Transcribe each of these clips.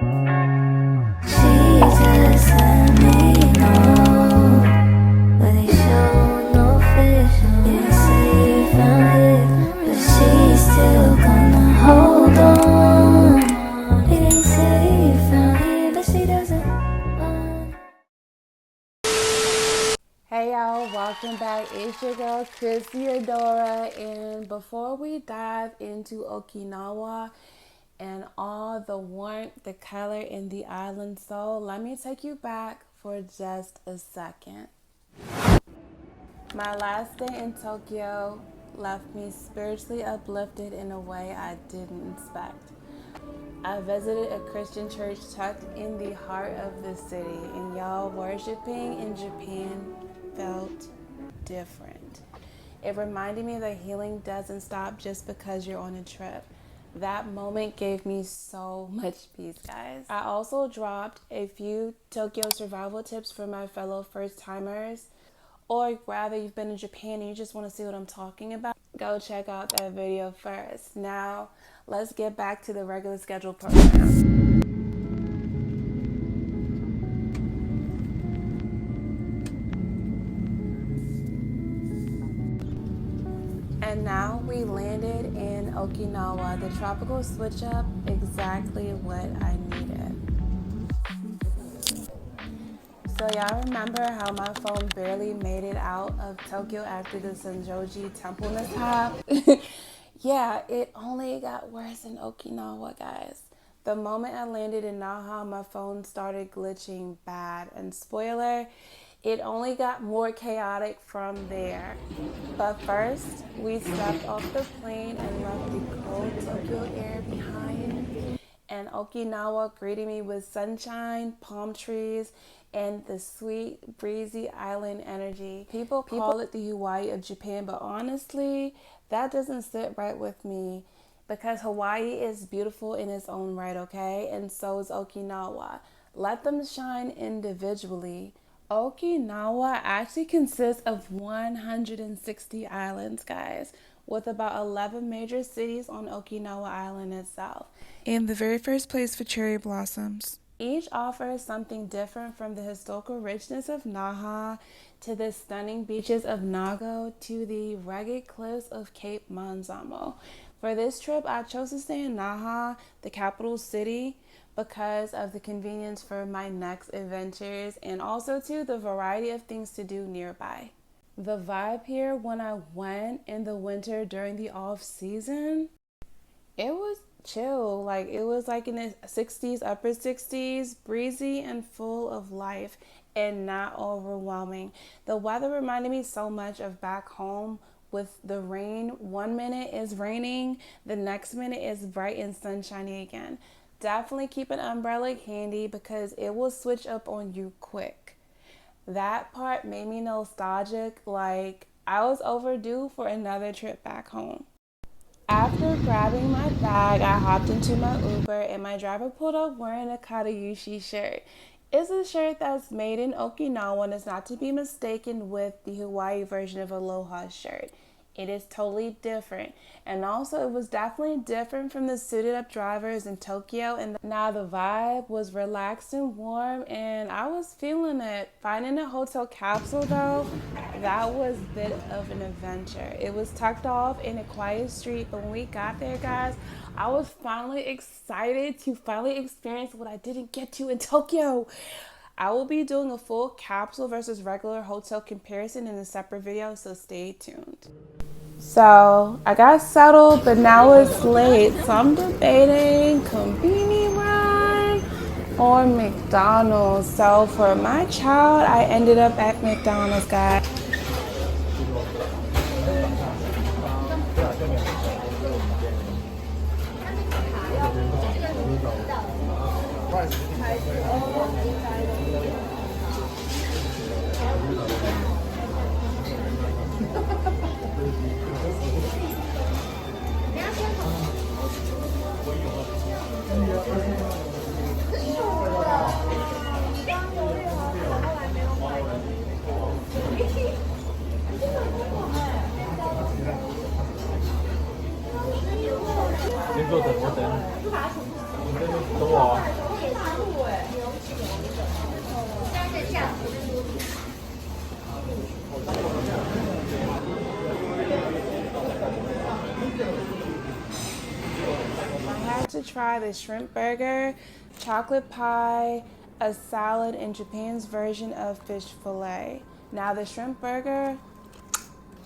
Hey y'all, welcome back. It's your girl Chrissy Adora, and before we dive into Okinawa and all the warmth, the color, and the island soul, let me take you back for just a second. My last day in Tokyo left me spiritually uplifted in a way I didn't expect. I visited a Christian church tucked in the heart of the city, and y'all, worshiping in Japan felt different. It reminded me that healing doesn't stop just because you're on a trip. That moment gave me so much peace, guys. I also dropped a few Tokyo survival tips for my fellow first-timers, or rather you've been in Japan and you just want to see what I'm talking about. Go check out that video first. Now, let's get back to the regular scheduled program. And now we landed in Okinawa, the tropical switch up, exactly what I needed. So y'all remember how my phone barely made it out of Tokyo after the Senjoji temple mishap? Yeah, it only got worse in Okinawa, guys. The moment I landed in Naha, my phone started glitching bad. And spoiler, it only got more chaotic from there. But first, we stepped off the plane and left the cold Tokyo air behind. And Okinawa greeted me with sunshine, palm trees, and the sweet, breezy island energy. People call it the Hawaii of Japan, but honestly, that doesn't sit right with me because Hawaii is beautiful in its own right, okay? And so is Okinawa. Let them shine individually. Okinawa actually consists of 160 islands, guys, with about 11 major cities on Okinawa Island itself. And the very first place for cherry blossoms. Each offers something different, from the historical richness of Naha to the stunning beaches of Nago to the rugged cliffs of Cape Manzamo. For this trip, I chose to stay in Naha, the capital city, because of the convenience for my next adventures and also too the variety of things to do nearby. The vibe here when I went in the winter during the off season, it was chill. Like it was like in the 60s, upper 60s, breezy and full of life and not overwhelming. The weather reminded me so much of back home with the rain. 1 minute is raining, the next minute is bright and sunshiny again. Definitely keep an umbrella handy because it will switch up on you quick. That part made me nostalgic, like I was overdue for another trip back home. After grabbing my bag, I hopped into my Uber and my driver pulled up wearing a Karayushi shirt. It's a shirt that's made in Okinawa and is not to be mistaken with the Hawaii version of Aloha shirt. It is totally different. And also it was definitely different from the suited up drivers in Tokyo. And now the vibe was relaxed and warm and I was feeling it. Finding a hotel capsule though, that was a bit of an adventure. It was tucked off in a quiet street, but when we got there, guys, I was finally excited to finally experience what I didn't get to in Tokyo. I will be doing a full capsule versus regular hotel comparison in a separate video, so stay tuned. So I got settled, but now it's late, so I'm debating Konbini run or McDonald's. So for my child, I ended up at McDonald's, guys. to try the shrimp burger, chocolate pie, a salad, and Japan's version of fish fillet. Now the shrimp burger,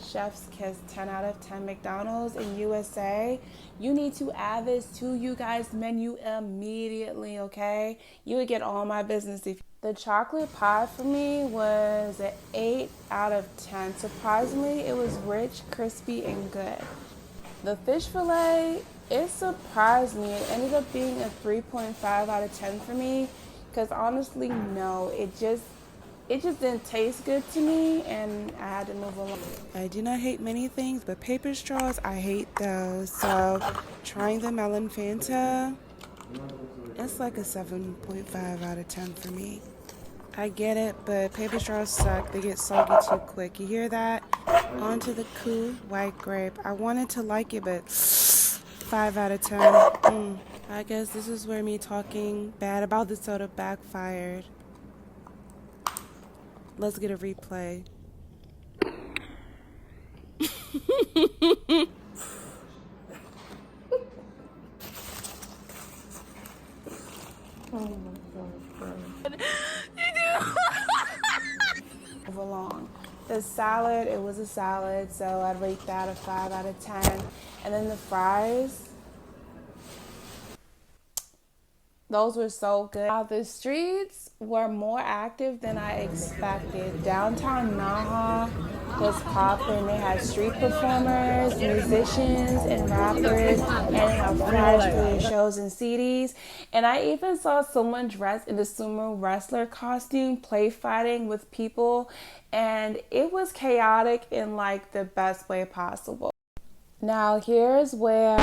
chef's kiss, 10 out of 10. McDonald's in USA, you need to add this to you guys' menu immediately, okay? You would get all my business if the chocolate pie for me was an 8 out of 10. Surprisingly, it was rich, crispy, and good. The fish fillet, it surprised me. It ended up being a 3.5 out of 10 for me because honestly, no, it just didn't taste good to me and I had to move along. I do not hate many things, but paper straws, I hate those. So, trying the melon Fanta, it's like a 7.5 out of 10 for me. I get it, but paper straws suck. They get soggy too quick. You hear that? On to the cool white grape. I wanted to like it, but 5 out of 10. I guess this is where me talking bad about the soda backfired. Let's get a replay. Along. The salad, it was a salad, so I'd rate that a 5 out of 10. And then the fries, those were so good. The streets were more active than I expected. Downtown Naha was popping. They had street performers, musicians, and rappers, and a flash for their shows and CDs. And I even saw someone dressed in the sumo wrestler costume play fighting with people, and it was chaotic in like the best way possible. Now here's where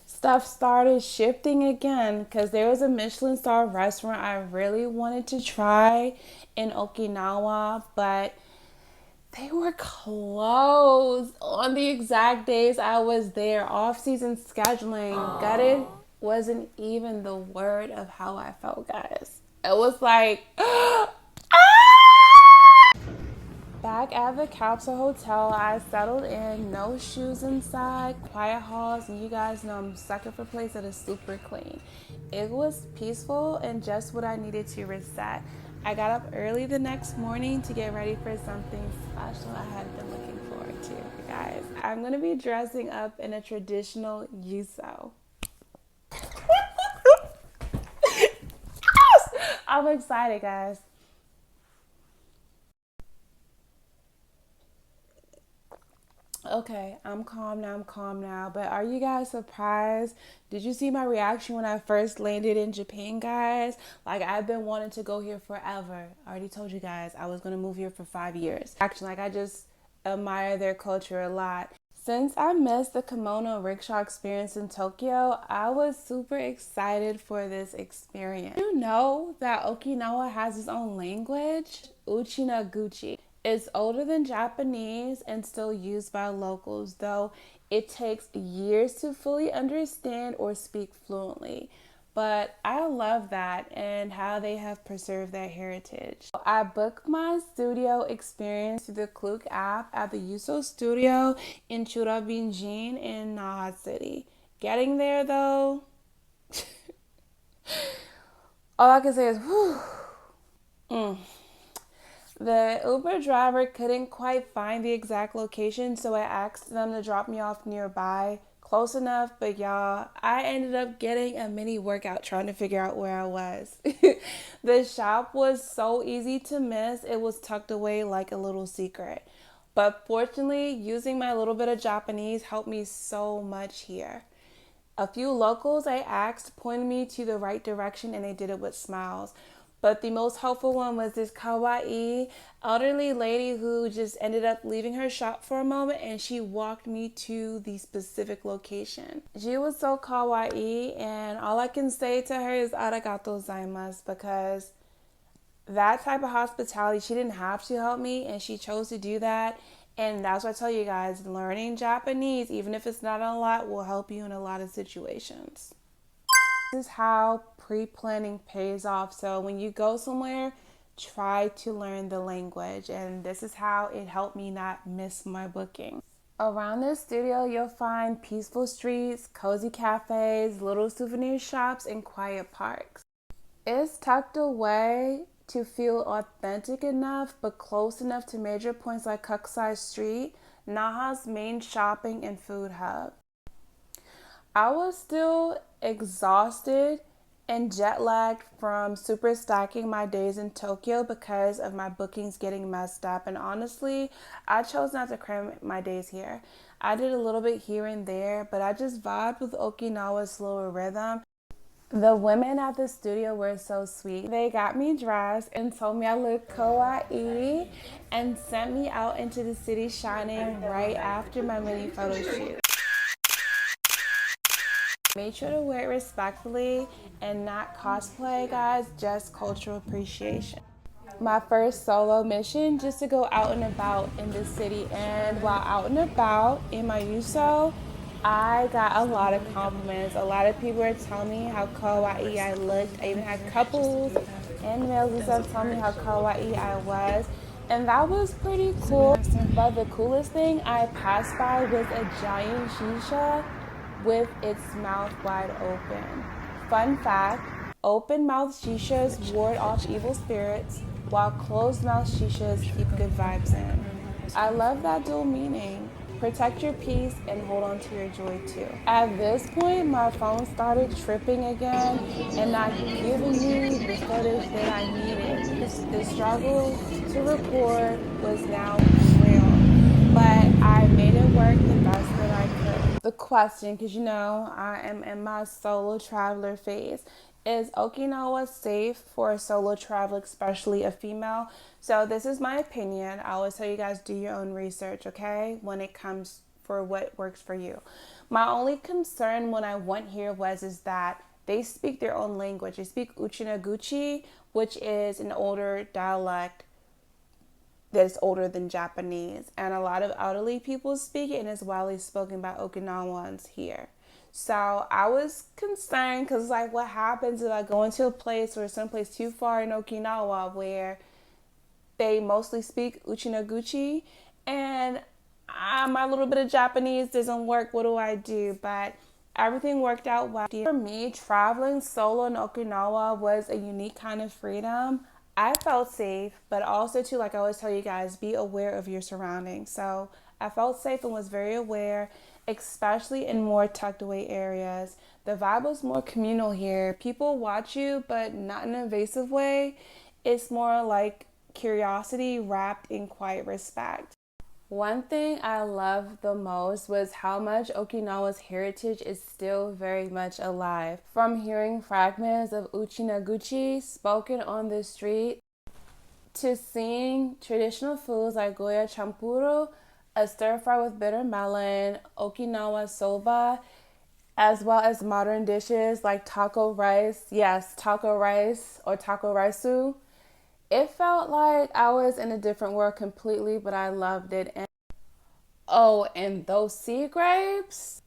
stuff started shifting again because there was a Michelin star restaurant I really wanted to try in Okinawa, but they were closed on the exact days I was there. Off-season scheduling. Gutted wasn't even the word of how I felt, guys. It was like, back at the Capsule Hotel, I settled in, no shoes inside, quiet halls, and you guys know I'm sucker for a place that is super clean. It was peaceful and just what I needed to reset. I got up early the next morning to get ready for something special I had been looking forward to, guys. I'm gonna be dressing up in a traditional Ryūsō. I'm excited, guys. Okay, I'm calm now, but are you guys surprised? Did you see my reaction when I first landed in Japan, guys? Like, I've been wanting to go here forever. I already told you guys I was gonna move here for 5 years. Actually, like, I just admire their culture a lot. Since I missed the kimono rickshaw experience in Tokyo, I was super excited for this experience. Did you know that Okinawa has its own language? Uchinaguchi. It's older than Japanese and still used by locals, though it takes years to fully understand or speak fluently. But I love that and how they have preserved their heritage. I booked my studio experience through the Klook app at the Ryūsō studio in Churabinjin in Naha City. Getting there though, all I can say is whew. The Uber driver couldn't quite find the exact location, so I asked them to drop me off nearby. Close enough, but y'all, I ended up getting a mini workout trying to figure out where I was. The shop was so easy to miss, it was tucked away like a little secret. But fortunately, using my little bit of Japanese helped me so much here. A few locals I asked pointed me to the right direction and they did it with smiles. But the most helpful one was this kawaii elderly lady who just ended up leaving her shop for a moment and she walked me to the specific location. She was so kawaii and all I can say to her is arigatou gozaimasu because that type of hospitality, she didn't have to help me and she chose to do that. And that's what I tell you guys, learning Japanese, even if it's not a lot, will help you in a lot of situations. This is how pre-planning pays off. So when you go somewhere, try to learn the language. And this is how it helped me not miss my booking. Around this studio, you'll find peaceful streets, cozy cafes, little souvenir shops, and quiet parks. It's tucked away to feel authentic enough, but close enough to major points like Kokusai Street, Naha's main shopping and food hub. I was still exhausted and jet lagged from super stacking my days in Tokyo because of my bookings getting messed up. And honestly, I chose not to cram my days here. I did a little bit here and there, but I just vibed with Okinawa's slower rhythm. The women at the studio were so sweet. They got me dressed and told me I looked kawaii and sent me out into the city shining right after my mini photo shoot. Made sure to wear it respectfully and not cosplay, guys, just cultural appreciation. My first solo mission, just to go out and about in the city. And while out and about in my Ryūsō, I got a lot of compliments. A lot of people were telling me how kawaii I looked. I even had couples and males and stuff telling me how kawaii I was. And that was pretty cool. But the coolest thing I passed by was a giant shisha with its mouth wide open. Fun fact, open mouth shishas ward off evil spirits, while closed mouth shishas keep good vibes in. I love that dual meaning. Protect your peace and hold on to your joy too. At this point, my phone started tripping again and not giving me the footage that I needed. The struggle to record was now real, but I made it work the best that I could. The question, because you know I am in my solo traveler phase, is Okinawa safe for a solo traveler, especially a female? So this is my opinion. I always tell you guys, do your own research, okay, when it comes for what works for you. My only concern when I went here is that they speak their own language. They speak Uchinaguchi, which is an older dialect that's older than Japanese. And a lot of elderly people speak it, and it's widely spoken by Okinawans here. So I was concerned because, like, what happens if I go into a place or someplace too far in Okinawa where they mostly speak Uchinaguchi and my little bit of Japanese doesn't work? What do I do? But everything worked out well. For me, traveling solo in Okinawa was a unique kind of freedom. I felt safe, but also too, like I always tell you guys, be aware of your surroundings. So I felt safe and was very aware, especially in more tucked away areas. The vibe was more communal here. People watch you, but not in an invasive way. It's more like curiosity wrapped in quiet respect. One thing I loved the most was how much Okinawa's heritage is still very much alive. From hearing fragments of Uchinaguchi spoken on the street to seeing traditional foods like goya champuro, a stir fry with bitter melon, Okinawa soba, as well as modern dishes like taco rice. Yes, taco rice or taco raisu. It felt like I was in a different world completely, but I loved it. And those sea grapes,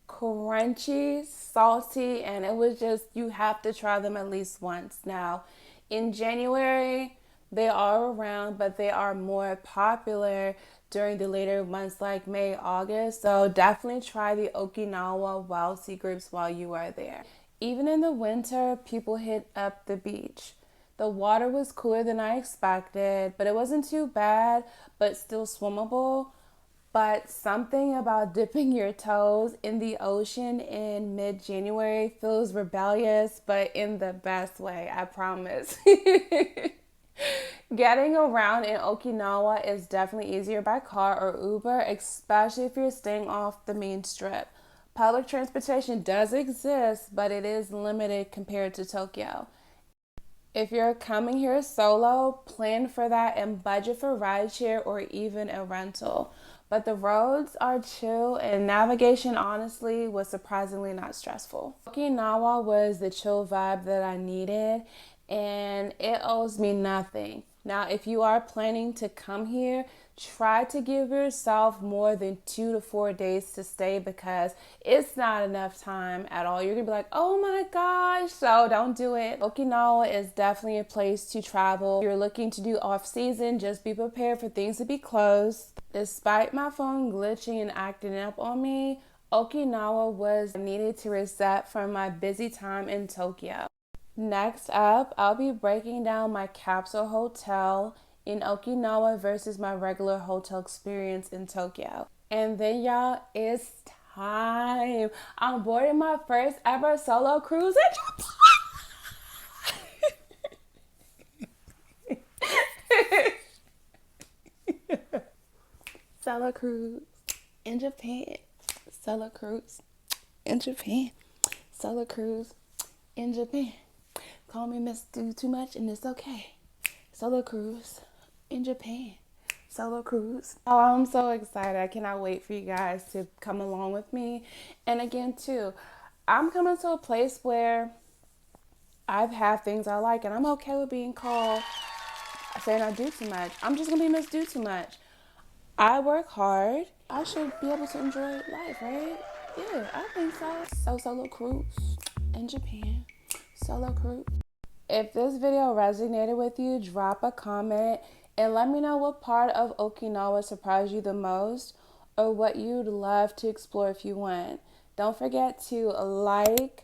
crunchy, salty, and it was just, you have to try them at least once. Now, in January, they are around, but they are more popular during the later months like May, August. So definitely try the Okinawa wild sea grapes while you are there. Even in the winter, people hit up the beach. The water was cooler than I expected, but it wasn't too bad, but still swimmable. But something about dipping your toes in the ocean in mid-January feels rebellious, but in the best way, I promise. Getting around in Okinawa is definitely easier by car or Uber, especially if you're staying off the main strip. Public transportation does exist, but it is limited compared to Tokyo. If you're coming here solo, plan for that and budget for rideshare or even a rental. But the roads are chill and navigation honestly was surprisingly not stressful. Okinawa was the chill vibe that I needed and it owes me nothing. Now, if you are planning to come here, try to give yourself more than 2 to 4 days to stay because it's not enough time at all. You're gonna be like, oh my gosh, so don't do it. Okinawa is definitely a place to travel. If you're looking to do off season, just be prepared for things to be closed. Despite my phone glitching and acting up on me, Okinawa was needed to reset from my busy time in Tokyo. Next up, I'll be breaking down my capsule hotel in Okinawa versus my regular hotel experience in Tokyo. And then y'all, it's time. I'm boarding my first ever solo cruise in Japan. Solo cruise in Japan. Solo cruise in Japan. Solo cruise in Japan. Call me Miss Do Too Much and it's okay. Solo cruise in Japan. Solo cruise. Oh, I'm so excited. I cannot wait for you guys to come along with me. And again, too, I'm coming to a place where I've had things I like and I'm okay with being called saying I do too much. I'm just gonna be Miss Do Too Much. I work hard. I should be able to enjoy life, right? Yeah, I think so. So solo cruise in Japan. Solo cruise. If this video resonated with you, drop a comment and let me know what part of Okinawa surprised you the most or what you'd love to explore if you went. Don't forget to like,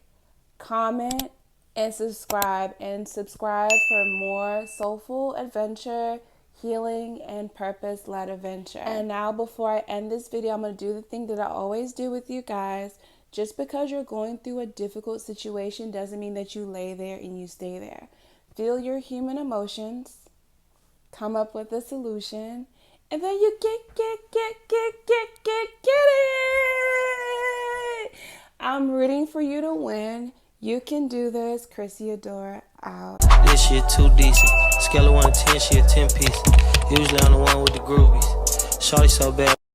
comment, and subscribe. And subscribe for more soulful adventure, healing, and purpose-led adventure. And now, before I end this video, I'm going to do the thing that I always do with you guys. Just because you're going through a difficult situation doesn't mean that you lay there and you stay there. Feel your human emotions, come up with a solution, and then you get it. I'm rooting for you to win. You can do this. Chrissy Adora out. This shit too decent. Scale of 1 to 10, she a 10 piece. Usually I'm the one with the groovies. Shorty so bad.